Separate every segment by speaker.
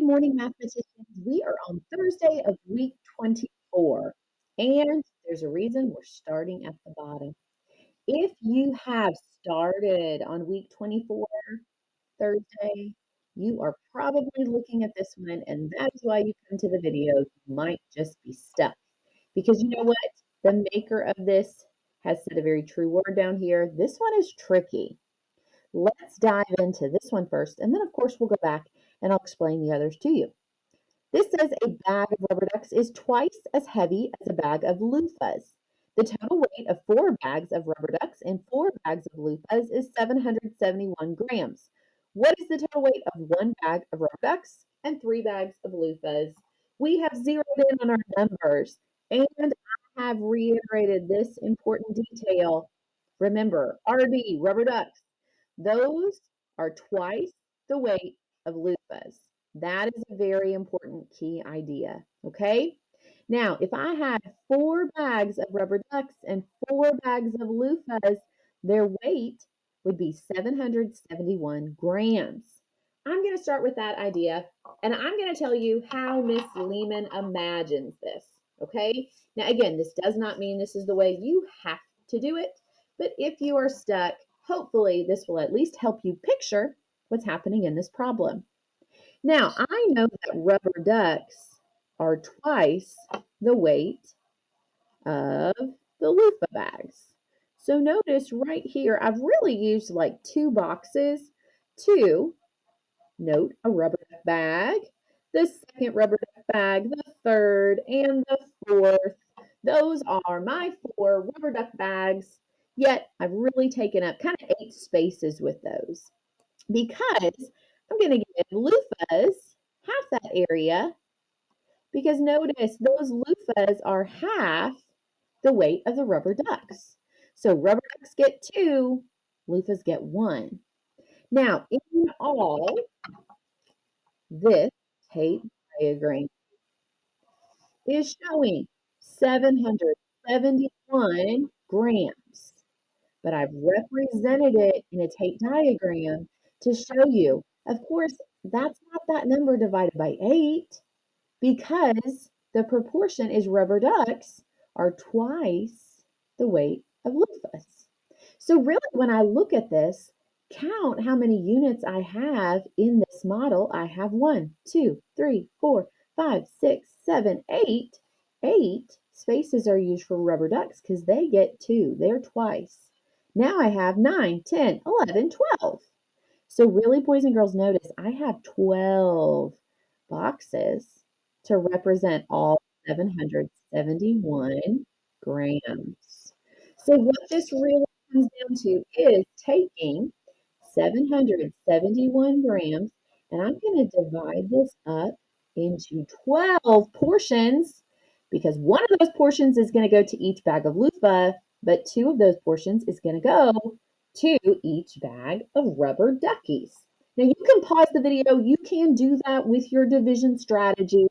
Speaker 1: Good morning, mathematicians. We are on Thursday of week 24, and there's a reason we're starting at the bottom. If you have started on week 24, Thursday, you are probably looking at this one, and that is why you come to the video. You might just be stuck. Because you know what? The maker of this has said a very true word down here. This one is tricky. Let's dive into this one first, and then, of course, we'll go back and I'll explain the others to you. This says a bag of rubber ducks is twice as heavy as a bag of loofahs. The total weight of 4 bags of rubber ducks and 4 bags of loofahs is 771 grams. What is the total weight of 1 bag of rubber ducks and 3 bags of loofahs? We have zeroed in on our numbers, and I have reiterated this important detail. Remember, RD, rubber ducks, those are twice the weight of loofahs. That is a very important key idea, okay? Now, if I had 4 bags of rubber ducks and 4 bags of loofahs, their weight would be 771 grams. I'm going to start with that idea, and I'm going to tell you how Miss Lehman imagines this, okay? Now, again, this does not mean this is the way you have to do it, but if you are stuck, hopefully this will at least help you picture what's happening in this problem. Now, I know that rubber ducks are twice the weight of the loofah bags. So notice right here, I've really used like 2 boxes to note a rubber duck bag, the second rubber duck bag, the third, and the fourth. Those are my 4 rubber duck bags, yet I've really taken up kind of 8 spaces with those because I'm going to give loofahs half that area, because notice those loofahs are half the weight of the rubber ducks. So rubber ducks get 2, loofahs get 1. Now, in all, this tape diagram is showing 771 grams, but I've represented it in a tape diagram to show you. Of course, that's not that number divided by 8, because the proportion is rubber ducks are twice the weight of loofahs. So really, when I look at this, count how many units I have in this model. I have 1, 2, 3, 4, 5, 6, 7, 8. 8 spaces are used for rubber ducks because they get 2. They're twice. Now I have 9, 10, 11, 12. So really, boys and girls, notice I have 12 boxes to represent all 771 grams. So what this really comes down to is taking 771 grams, and I'm going to divide this up into 12 portions, because one of those portions is going to go to each bag of loofah, but 2 of those portions is going to go to each bag of rubber duckies. Now you can pause the video, you can do that with your division strategy,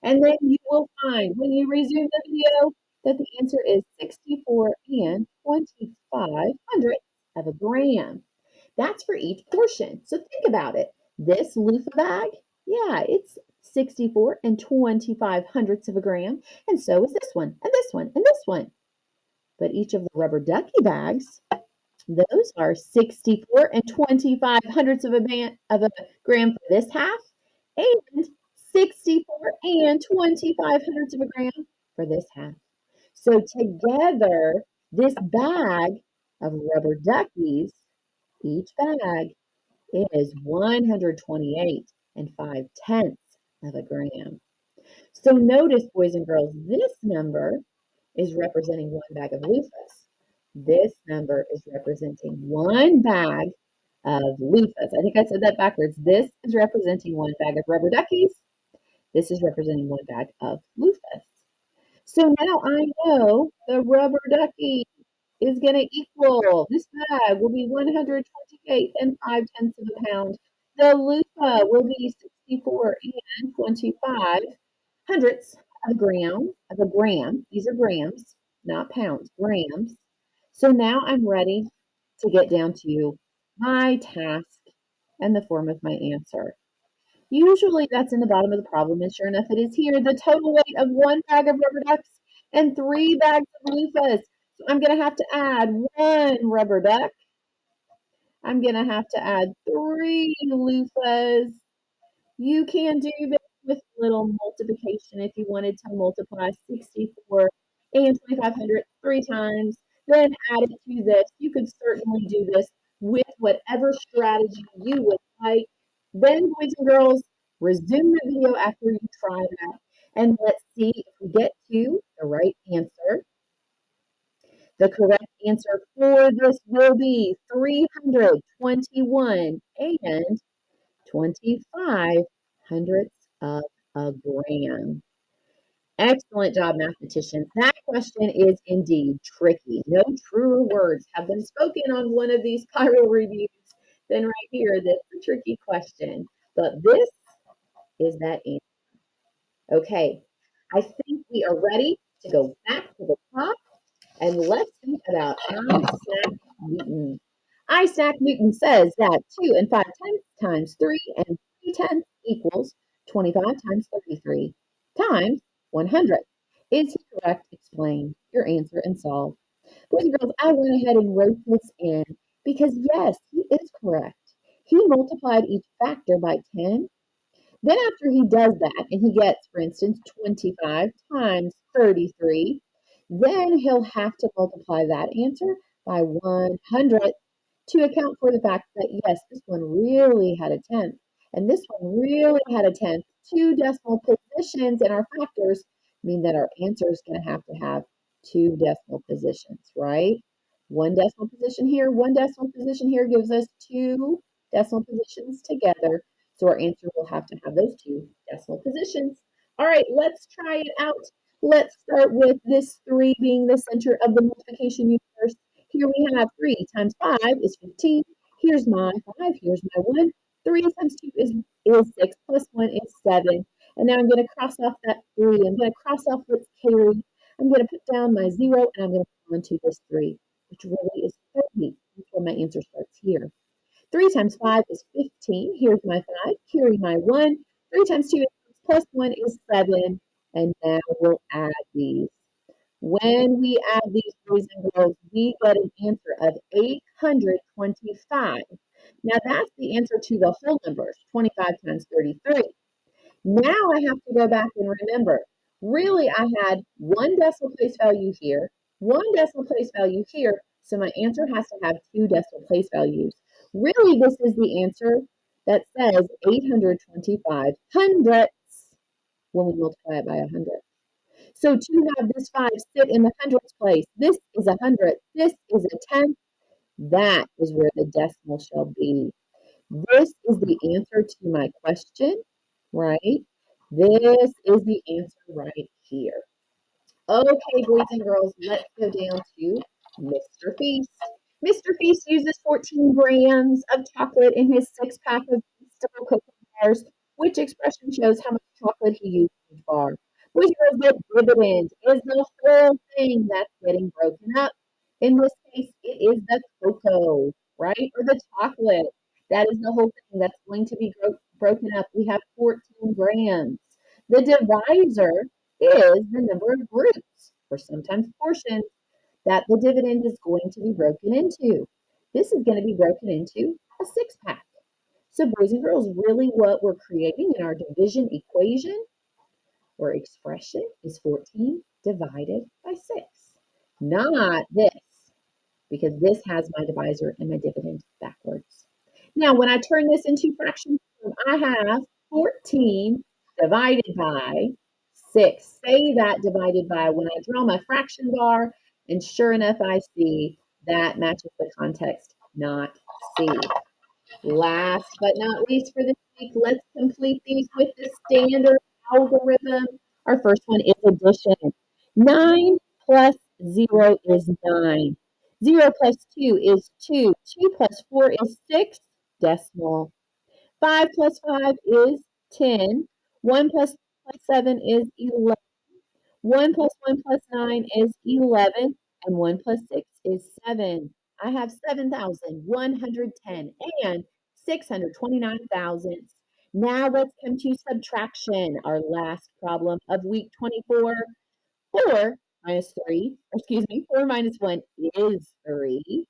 Speaker 1: and then you will find when you resume the video that the answer is 64 and 25 hundredths of a gram. That's for each portion. So think about it. This loofah bag, yeah, it's 64 and 25 hundredths of a gram, and so is this one, and this one, and this one. But each of the rubber ducky bags, those are 64 and 25 hundredths of a gram for this half, and 64 and 25 hundredths of a gram for this half. So together, this bag of rubber duckies, each bag is 128 and 5/10ths of a gram. So notice, boys and girls, this number is representing 1 bag of loofahs. This number is representing 1 bag of loofahs. I think I said that backwards. This is representing 1 bag of rubber duckies. This is representing 1 bag of loofahs. So now I know the rubber ducky is going to equal, this bag will be 128 and 5/10ths of a pound. The loofah will be 64 and 25 hundredths of a gram. These are grams, not pounds, grams. So now I'm ready to get down to my task and the form of my answer. Usually that's in the bottom of the problem, and sure enough, it is here. The total weight of 1 bag of rubber ducks and 3 bags of loofahs. So I'm going to have to add 1 rubber duck. I'm going to have to add 3 loofahs. You can do this with little multiplication if you wanted to multiply 64 and 2,500 3 times, then add it to this. You could certainly do this with whatever strategy you would like. Then, boys and girls, resume the video after you try that, and let's see if we get to the right answer. The correct answer for this will be 321 and 25 hundredths of a gram. Excellent job, mathematicians. That question is indeed tricky. No truer words have been spoken on one of these spiral reviews than right here. That's a tricky question. But this is that answer. Okay, I think we are ready to go back to the top and let's think about Isaac Newton. Isaac Newton says that 2 and 5 tenths times 3 and 3 tenths equals 25 times 33 times 100. Is he correct? Explain your answer and solve. Boys and girls, I went ahead and wrote this in because yes, he is correct. He multiplied each factor by 10. Then after he does that, and he gets, for instance, 25 times 33, then he'll have to multiply that answer by 100 to account for the fact that, yes, this one really had a tenth, and this one really had a tenth. 2 decimal positions in our factors mean that our answer is going to have 2 decimal positions, right? 1 decimal position here, 1 decimal position here gives us 2 decimal positions together. So our answer will have to have those 2 decimal positions. All right, let's try it out. Let's start with this 3 being the center of the multiplication universe. Here we have 3 times 5 is 15. Here's my 5. Here's my 1. 3 times 2 is 6 plus 1 is 7. And now I'm going to cross off that 3. I'm going to cross off what's carried. I'm going to put down my 0 and I'm going to put onto this 3, which really is 30. That's where my answer starts here. 3 times 5 is 15. Here's my 5. Carry my 1. 3 times 2 is 6 plus 1 is 7. And now we'll add these. When we add these, boys and girls, we get an answer of 825. Now that's the answer to the whole numbers, 25 times 33. Now I have to go back and remember, really I had 1 decimal place value here, 1 decimal place value here, so my answer has to have 2 decimal place values. Really, this is the answer that says 825 hundredths when we multiply it by 100. So to have this 5 sit in the hundredths place, this is a hundredth, this is a tenth, that is where the decimal shall be. This is the answer to my question, right? This is the answer right here. Okay, boys and girls, let's go down to Mr. Feast. Mr. Feast uses 14 grams of chocolate in his 6-pack of Feastable cookie bars. Which expression shows how much chocolate he used in each bar? Boys and girls, the dividend is the whole thing that's getting broken up. In this case, it is the cocoa, right? Or the chocolate. That is the whole thing that's going to be broken up. We have 14 grams. The divisor is the number of groups, or sometimes portions, that the dividend is going to be broken into. This is going to be broken into a 6-pack. So, boys and girls, really what we're creating in our division equation or expression is 14 divided by 6. Not this, because this has my divisor and my dividend backwards. Now, when I turn this into fraction form, I have 14 divided by 6. Say that divided by when I draw my fraction bar, and sure enough, I see that matches the context, not C. Last but not least for this week, let's complete these with the standard algorithm. Our first one is addition. 9 plus 0 is 9. 0 plus 2 is 2. 2 plus 4 is 6. Decimal. 5 plus 5 is 10. 1 plus 7 is 11. 1 plus 1 plus 9 is 11. And 1 plus 6 is 7. I have 7,110 and 629 thousandths. Now let's come to subtraction, our last problem of week 24. 4 minus 3, or excuse me, 4 minus 1 is 3.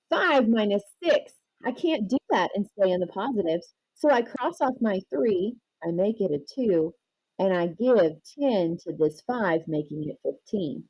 Speaker 1: 5 minus 6, I can't do that and stay in the positives. So I cross off my 3, I make it a 2, and I give 10 to this 5, making it 15.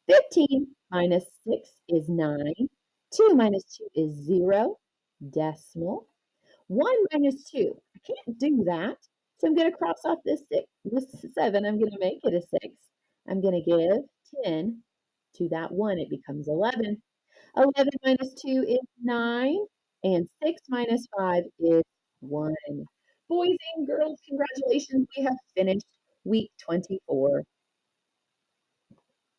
Speaker 1: 15 minus 6 is 9. 2 minus 2 is 0. Decimal. 1 minus 2. I can't do that. So I'm going to cross off this 7. I'm going to make it a 6. I'm going to give 10 to that 1. It becomes 11. 11 minus 2 is 9. And 6 minus 5 is 1. Boys and girls, congratulations. We have finished week 24.